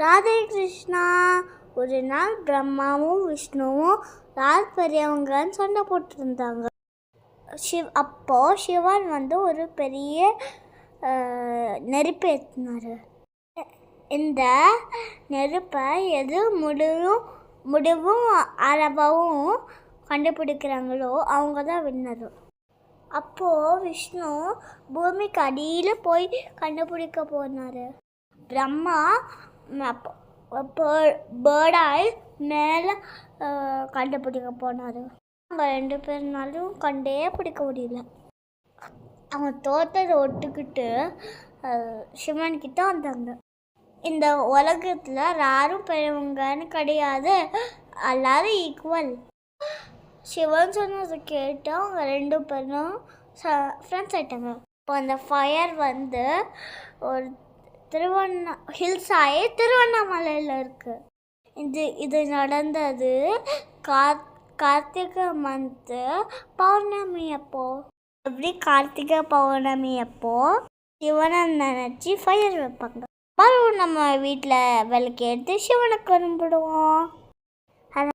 ராதே கிருஷ்ணா. ஒரு நாள் பிரம்மாவும் விஷ்ணுவும் யார் பெரியவங்கன்னு சண்டை போட்டுருந்தாங்க. அப்போ சிவன் ஒரு பெரிய நெருப்பு ஏற்றினார். இந்த நெருப்பை எது முடிவும் அளவாகவும் கண்டுபிடிக்கிறாங்களோ அவங்க தான் வின்னரு. அப்போது விஷ்ணு பூமிக்கு அடியில் போய் கண்டுபிடிக்க போனார். பிரம்மா பேர்டாய் மேலே கண்டுபிடிக்க போனார். அவங்க 2 பேர்னாலும் கண்டே பிடிக்க முடியல. அவங்க தோட்டத்தை ஒட்டுக்கிட்டு சிவன்கிட்ட வந்தாங்க. இந்த உலகத்தில் யாரும் பெரியவங்கன்னு கிடையாது, எல்லாரும் ஈக்குவல். சிவன் சொன்னதை கேட்டு அவங்க 2 பேரும் ஃப்ரெண்ட்ஸ் ஆகிட்டாங்க. இப்போ அந்த ஃபயர் ஒரு ஹில்ஸ் ஆகி திருவண்ணாமலையில் இருக்குது. இது நடந்தது கார்த்திகை மந்த்து பௌர்ணமி அப்போ. எப்படி கார்த்திகை பௌர்ணமி அப்போ சிவனை நினச்சி ஃபயர் வைப்பாங்க. நம்ம வீட்டில் விளக்கு எடுத்து சிவனை கும்பிடுவோம்.